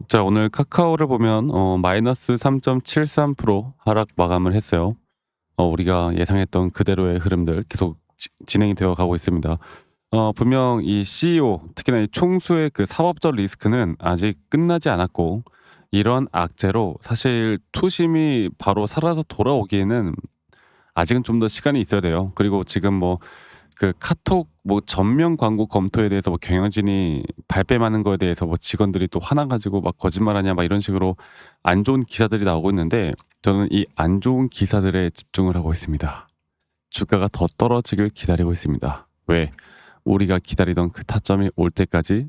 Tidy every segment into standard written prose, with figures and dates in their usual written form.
자, 오늘 카카오를 보면 마이너스 3.73% 하락 마감을 했어요. 우리가 예상했던 그대로의 흐름들 계속 진행이 되어 가고 있습니다. 분명 이 CEO, 특히나 이 총수의 그 사법적 리스크는 아직 끝나지 않았고, 이런 악재로 사실 투심이 바로 살아서 돌아오기에는 아직은 좀 더 시간이 있어야 돼요. 그리고 지금 뭐 그 카톡 뭐 전면 광고 검토에 대해서 뭐 경영진이 발뺌하는 거에 대해서 뭐 직원들이 또 화나 가지고 막 "거짓말하냐." 막 이런 식으로 안 좋은 기사들이 나오고 있는데, 저는 이 안 좋은 기사들에 집중을 하고 있습니다. 주가가 더 떨어지길 기다리고 있습니다. 왜? 우리가 기다리던 그 타점이 올 때까지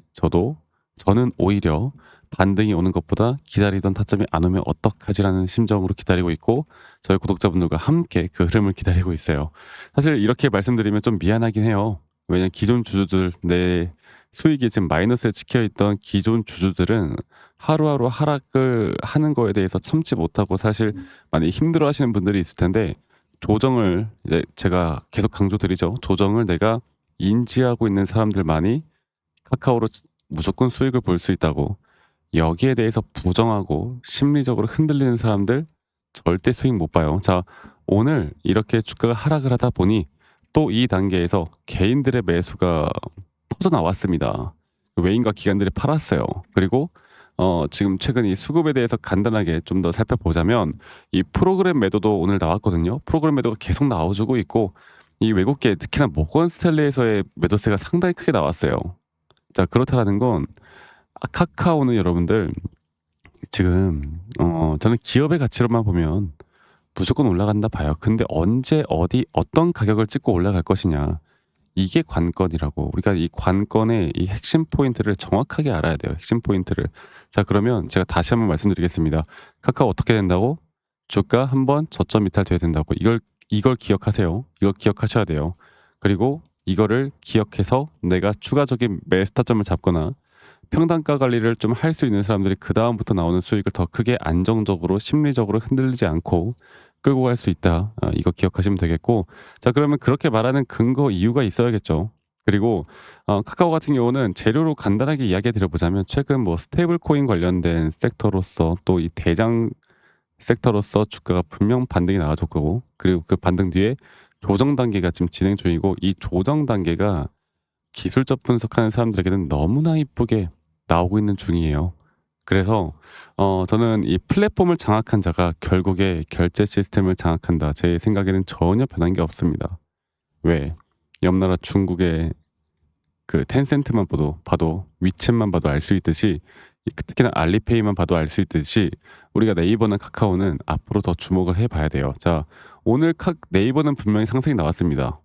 저는 오히려 반등이 오는 것보다 기다리던 타점이 안 오면 어떡하지라는 심정으로 기다리고 있고, 저희 구독자분들과 함께 그 흐름을 기다리고 있어요. 사실 이렇게 말씀드리면 좀 미안하긴 해요. 왜냐면 기존 주주들, 내 수익이 지금 마이너스에 찍혀 있던 기존 주주들은 하루하루 하락을 하는 거에 대해서 참지 못하고 사실 많이 힘들어 하시는 분들이 있을 텐데, 조정을 이제 제가 계속 강조드리죠. 조정을 내가 인지하고 있는 사람들만이 카카오로 무조건 수익을 볼 수 있다고. 여기에 대해서 부정하고 심리적으로 흔들리는 사람들 절대 수익 못 봐요. 자, 오늘 이렇게 주가가 하락을 하다 보니 또 이 단계에서 개인들의 매수가 터져 나왔습니다. 외인과 기관들이 팔았어요. 그리고 지금 최근 이 수급에 대해서 간단하게 좀 더 살펴보자면, 이 프로그램 매도도 오늘 나왔거든요. 프로그램 매도가 계속 나와주고 있고, 이 외국계 특히나 모건 스탠리에서의 매도세가 상당히 크게 나왔어요. 자, 그렇다라는 건 카카오는 여러분들 지금 저는 기업의 가치로만 보면 무조건 올라간다 봐요. 근데 언제 어디 어떤 가격을 찍고 올라갈 것이냐, 이게 관건이라고. 우리가 이 관건의 이 핵심 포인트를 정확하게 알아야 돼요. 핵심 포인트를. 자, 그러면 제가 다시 한번 말씀드리겠습니다. 카카오 어떻게 된다고? 주가 한번 저점 이탈돼야 된다고. 이걸 기억하세요. 이걸 기억하셔야 돼요. 그리고 이거를 기억해서 내가 추가적인 매수 타점을 잡거나 평단가 관리를 좀 할 수 있는 사람들이 그다음부터 나오는 수익을 더 크게 안정적으로 심리적으로 흔들리지 않고 끌고 갈 수 있다. 이거 기억하시면 되겠고, 자, 그러면 그렇게 말하는 근거 이유가 있어야겠죠. 그리고 카카오 같은 경우는 재료로 간단하게 이야기 드려보자면, 최근 뭐 스테이블 코인 관련된 섹터로서 또 이 대장 섹터로서 주가가 분명 반등이 나와줄 거고, 그리고 그 반등 뒤에 조정 단계가 지금 진행 중이고, 이 조정 단계가 기술적 분석하는 사람들에게는 너무나 이쁘게 나오고 있는 중이에요. 그래서 저는 이 플랫폼을 장악한 자가 결국에 결제 시스템을 장악한다. 제 생각에는 전혀 변한 게 없습니다. 왜? 옆 나라 중국의 그 텐센트만 봐도 위챗만 봐도 알 수 있듯이, 특히나 알리페이만 봐도 알 수 있듯이 우리가 네이버나 카카오는 앞으로 더 주목을 해 봐야 돼요. 자, 오늘 네이버는 분명히 상승이 나왔습니다.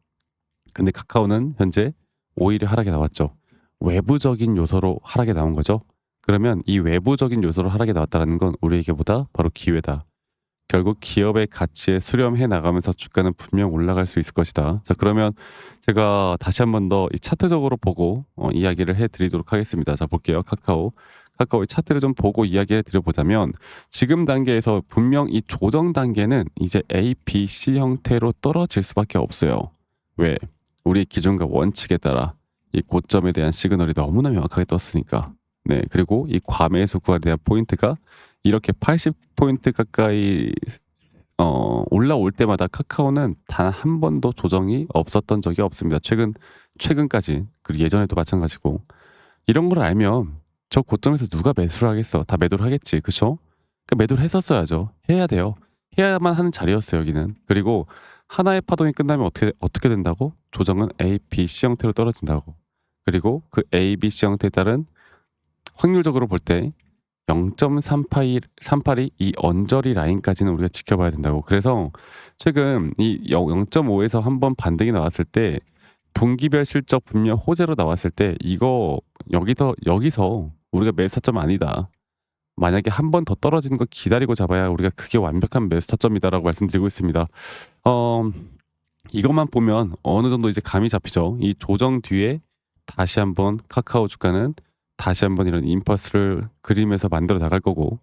근데 카카오는 현재 오히려 하락이 나왔죠. 외부적인 요소로 하락이 나온 거죠. 그러면 이 외부적인 요소로 하락이 나왔다는 건 우리에게보다 바로 기회다. 결국 기업의 가치에 수렴해 나가면서 주가는 분명 올라갈 수 있을 것이다. 자, 그러면 제가 다시 한번 더 이 차트적으로 보고 이야기를 해드리도록 하겠습니다. 자, 볼게요. 카카오의 차트를 좀 보고 이야기해 드려보자면, 지금 단계에서 분명 이 조정 단계는 이제 A, B, C 형태로 떨어질 수밖에 없어요. 왜? 우리의 기준과 원칙에 따라 이 고점에 대한 시그널이 너무나 명확하게 떴으니까. 네, 그리고 이 과매수 구간에 대한 포인트가 이렇게 80포인트 가까이 올라올 때마다 카카오는 단 한 번도 조정이 없었던 적이 없습니다. 최근까지. 그리고 예전에도 마찬가지고. 이런 걸 알면 저 고점에서 누가 매수를 하겠어? 다 매도를 하겠지. 그쵸? 그러니까 매도를 했었어야죠. 해야 돼요. 해야만 하는 자리였어요, 여기는. 그리고 하나의 파동이 끝나면 어떻게 된다고? 조정은 A, B, C 형태로 떨어진다고. 그리고 그 A, B, C 형태에 따른 확률적으로 볼 때 0.382 이 언저리 라인까지는 우리가 지켜봐야 된다고. 그래서 최근 이 0.5에서 한번 반등이 나왔을 때, 분기별 실적 분명 호재로 나왔을 때, 이거 여기서 우리가 매수 타점 아니다. 만약에 한 번 더 떨어지는 거 기다리고 잡아야 우리가 그게 완벽한 매수 타점이다라고 말씀드리고 있습니다. 어, 이것만 보면 어느 정도 이제 감이 잡히죠. 이 조정 뒤에 다시 한번 카카오 주가는 다시 한번 이런 임퍼스를 그리면서 만들어 나갈 거고,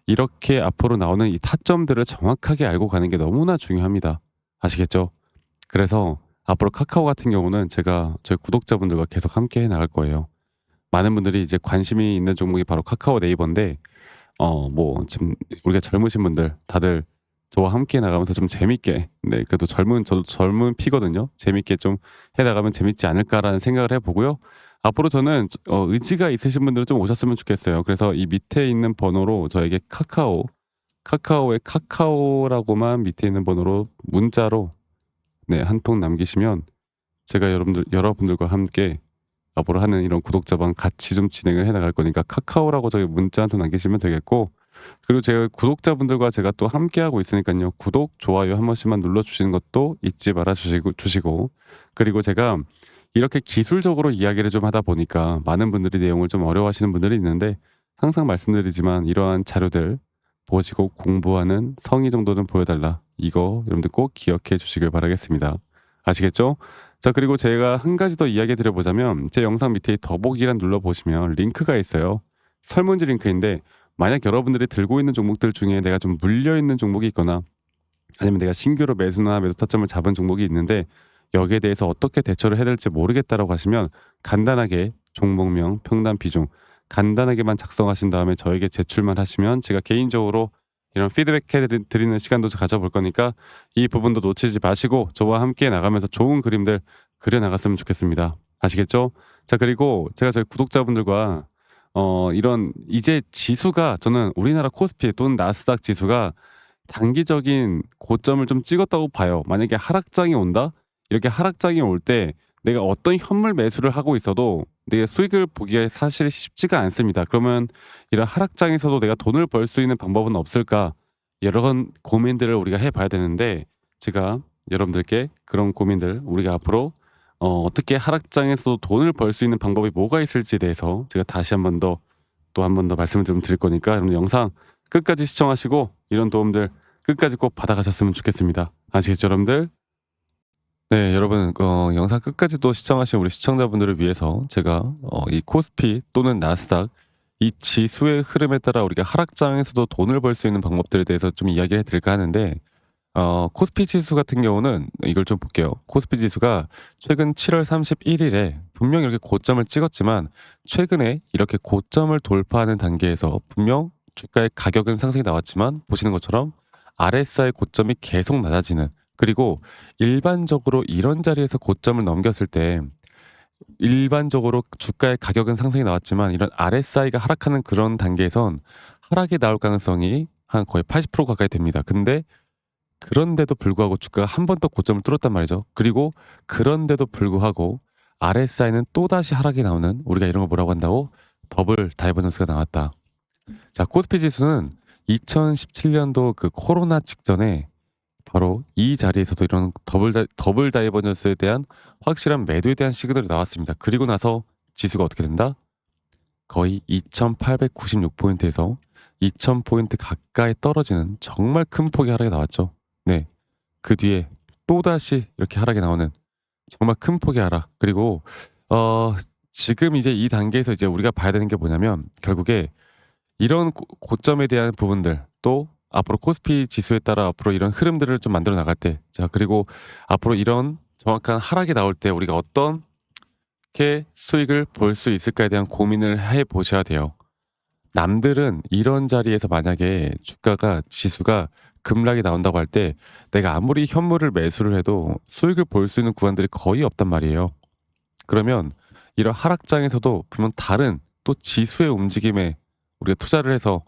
이렇게 앞으로 나오는 이 타점들을 정확하게 알고 가는 게 너무나 중요합니다. 아시겠죠? 그래서 앞으로 카카오 같은 경우는 제가 저희 구독자분들과 계속 함께 해 나갈 거예요. 많은 분들이 이제 관심이 있는 종목이 바로 카카오 네이버인데 뭐 지금 우리가 젊으신 분들 다들 저와 함께 나가면서 좀 재밌게, 네, 그래도 저도 젊은 피거든요. 재밌게 좀 해 나가면 재밌지 않을까라는 생각을 해 보고요. 앞으로 저는 의지가 있으신 분들은 좀 오셨으면 좋겠어요. 그래서 이 밑에 있는 번호로 저에게 카카오의 카카오라고만 밑에 있는 번호로 문자로, 네, 한 통 남기시면 제가 여러분들과 함께 앞으로 하는 이런 구독자방 같이 좀 진행을 해 나갈 거니까 카카오라고 저기 문자 한 통 남기시면 되겠고, 그리고 제가 구독자분들과 제가 또 함께하고 있으니까요. 구독, 좋아요 한 번씩만 눌러주시는 것도 잊지 말아 주시고, 그리고 제가 이렇게 기술적으로 이야기를 좀 하다 보니까 많은 분들이 내용을 좀 어려워하시는 분들이 있는데, 항상 말씀드리지만 이러한 자료들 보시고 공부하는 성의 정도는 보여달라. 이거 여러분들 꼭 기억해 주시길 바라겠습니다. 아시겠죠? 자, 그리고 제가 한 가지 더 이야기 드려보자면 제 영상 밑에 더보기란 눌러보시면 링크가 있어요. 설문지 링크인데, 만약 여러분들이 들고 있는 종목들 중에 내가 좀 물려있는 종목이 있거나 아니면 내가 신규로 매수나 매도 타점을 잡은 종목이 있는데 여기에 대해서 어떻게 대처를 해야 될지 모르겠다라고 하시면 간단하게 종목명, 평단 비중 간단하게만 작성하신 다음에 저에게 제출만 하시면 제가 개인적으로 이런 피드백 드리는 시간도 가져볼 거니까 이 부분도 놓치지 마시고 저와 함께 나가면서 좋은 그림들 그려 나갔으면 좋겠습니다. 아시겠죠? 자, 그리고 제가 저희 구독자분들과 이런 이제 지수가, 저는 우리나라 코스피 또는 나스닥 지수가 단기적인 고점을 좀 찍었다고 봐요. 만약에 하락장이 온다? 이렇게 하락장이 올 때 내가 어떤 현물 매수를 하고 있어도 내가 수익을 보기가 사실 쉽지가 않습니다. 그러면 이런 하락장에서도 내가 돈을 벌 수 있는 방법은 없을까? 여러 건 고민들을 우리가 해봐야 되는데, 제가 여러분들께 그런 고민들, 우리가 앞으로 어떻게 하락장에서도 돈을 벌 수 있는 방법이 뭐가 있을지에 대해서 제가 다시 한 번 더 또 한 번 더 말씀을 좀 드릴 거니까 여러분 영상 끝까지 시청하시고 이런 도움들 끝까지 꼭 받아가셨으면 좋겠습니다. 아시겠죠, 여러분들? 네, 여러분, 영상 끝까지 또 시청하신 우리 시청자분들을 위해서 제가 이 코스피 또는 나스닥 이 지수의 흐름에 따라 우리가 하락장에서도 돈을 벌 수 있는 방법들에 대해서 좀 이야기해 드릴까 하는데, 코스피 지수 같은 경우는 이걸 좀 볼게요. 코스피 지수가 최근 7월 31일에 분명 이렇게 고점을 찍었지만 최근에 이렇게 고점을 돌파하는 단계에서 분명 주가의 가격은 상승이 나왔지만 보시는 것처럼 RSI 고점이 계속 낮아지는, 그리고 일반적으로 이런 자리에서 고점을 넘겼을 때 일반적으로 주가의 가격은 상승이 나왔지만 이런 RSI가 하락하는 그런 단계에선 하락이 나올 가능성이 한 거의 80% 가까이 됩니다. 근데 그런데도 불구하고 주가가 한 번 더 고점을 뚫었단 말이죠. 그리고 그런데도 불구하고 RSI는 또다시 하락이 나오는, 우리가 이런 걸 뭐라고 한다고? 더블 다이버전스가 나왔다. 자, 코스피 지수는 2017년도 그 코로나 직전에 바로 이 자리에서도 이런 더블 다이버전스에 대한 확실한 매도에 대한 시그널이 나왔습니다. 그리고 나서 지수가 어떻게 된다? 거의 2896포인트에서 2000포인트 가까이 떨어지는 정말 큰 폭의 하락이 나왔죠. 네. 그 뒤에 또다시 이렇게 하락이 나오는 정말 큰 폭의 하락. 그리고 지금 이제 이 단계에서 이제 우리가 봐야 되는 게 뭐냐면 결국에 이런 고점에 대한 부분들, 또 앞으로 코스피 지수에 따라 앞으로 이런 흐름들을 좀 만들어 나갈 때, 자, 그리고 앞으로 이런 정확한 하락이 나올 때 우리가 어떻게 수익을 볼 수 있을까에 대한 고민을 해 보셔야 돼요. 남들은 이런 자리에서 만약에 지수가 급락이 나온다고 할 때 내가 아무리 현물을 매수를 해도 수익을 볼 수 있는 구간들이 거의 없단 말이에요. 그러면 이런 하락장에서도 분명 다른 또 지수의 움직임에 우리가 투자를 해서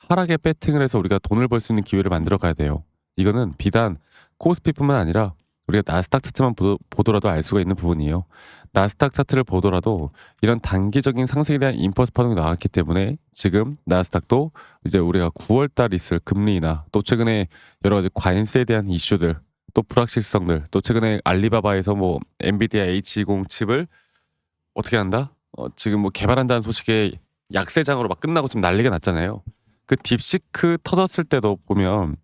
하락에 배팅을 해서 우리가 돈을 벌 수 있는 기회를 만들어 가야 돼요. 이거는 비단 코스피뿐만 아니라 우리가 나스닥 차트만 보더라도 알 수가 있는 부분이에요. 나스닥 차트를 보더라도 이런 단기적인 상승에 대한 임펄스 파동이 나왔기 때문에 지금 나스닥도 이제 우리가 9월 달 있을 금리나 또 최근에 여러 가지 관세에 대한 이슈들, 또 불확실성들, 또 최근에 알리바바에서 뭐 엔비디아 H20 칩을 어떻게 한다? 지금 뭐 개발한다는 소식에 약세장으로 막 끝나고 지금 난리가 났잖아요. 그 딥시크 터졌을 때도 보면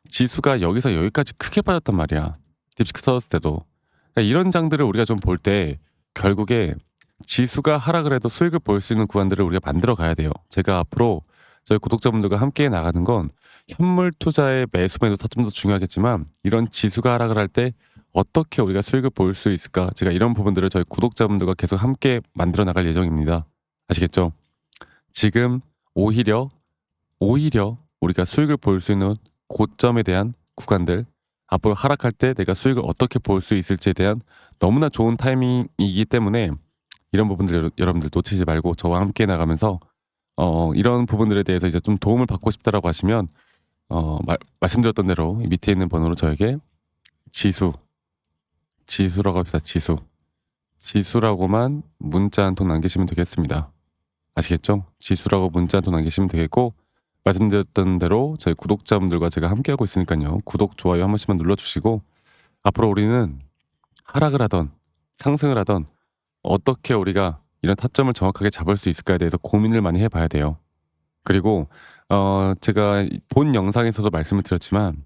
지수가 여기서 여기까지 크게 빠졌단 말이야. 딥시크 터졌을 때도. 그러니까 이런 장들을 우리가 좀 볼 때 결국에 지수가 하락을 해도 수익을 볼 수 있는 구간들을 우리가 만들어 가야 돼요. 제가 앞으로 저희 구독자분들과 함께 나가는 건 현물 투자의 매수 매도 타점도 중요하겠지만 이런 지수가 하락을 할 때 어떻게 우리가 수익을 볼 수 있을까? 제가 이런 부분들을 저희 구독자분들과 계속 함께 만들어 나갈 예정입니다. 아시겠죠? 지금 오히려 우리가 수익을 볼 수 있는 고점에 대한 구간들, 앞으로 하락할 때 내가 수익을 어떻게 볼 수 있을지에 대한 너무나 좋은 타이밍이기 때문에 이런 부분들 여러분들 놓치지 말고 저와 함께 나가면서 이런 부분들에 대해서 이제 좀 도움을 받고 싶다라고 하시면 말씀드렸던 대로 이 밑에 있는 번호로 저에게 지수라고 합시다. 지수라고만 문자 한 통 남기시면 되겠습니다. 아시겠죠? 지수라고 문자 한 통 남기시면 되겠고, 말씀드렸던 대로 저희 구독자분들과 제가 함께하고 있으니까요. 구독, 좋아요 한 번씩만 눌러주시고, 앞으로 우리는 하락을 하던 상승을 하던 어떻게 우리가 이런 타점을 정확하게 잡을 수 있을까에 대해서 고민을 많이 해봐야 돼요. 그리고 제가 본 영상에서도 말씀을 드렸지만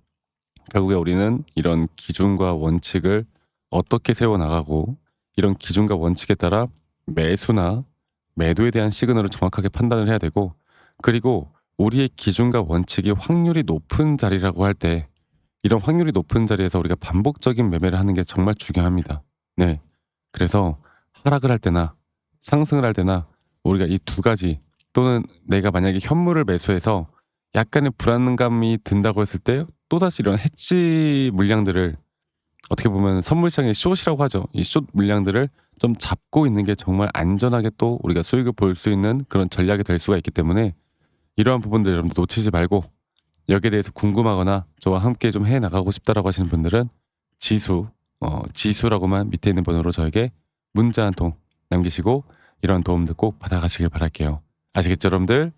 결국에 우리는 이런 기준과 원칙을 어떻게 세워나가고 이런 기준과 원칙에 따라 매수나 매도에 대한 시그널을 정확하게 판단을 해야 되고, 그리고 우리의 기준과 원칙이 확률이 높은 자리라고 할 때 이런 확률이 높은 자리에서 우리가 반복적인 매매를 하는 게 정말 중요합니다. 네. 그래서 하락을 할 때나 상승을 할 때나 우리가 이 두 가지, 또는 내가 만약에 현물을 매수해서 약간의 불안감이 든다고 했을 때 또다시 이런 해치 물량들을, 어떻게 보면 선물 시장의 숏이라고 하죠. 이 숏 물량들을 좀 잡고 있는 게 정말 안전하게 또 우리가 수익을 볼 수 있는 그런 전략이 될 수가 있기 때문에 이러한 부분들 여러분들 놓치지 말고, 여기에 대해서 궁금하거나 저와 함께 좀 해 나가고 싶다라고 하시는 분들은 지수라고만 밑에 있는 번호로 저에게 문자 한 통 남기시고 이런 도움들 꼭 받아가시길 바랄게요. 아시겠죠, 여러분들?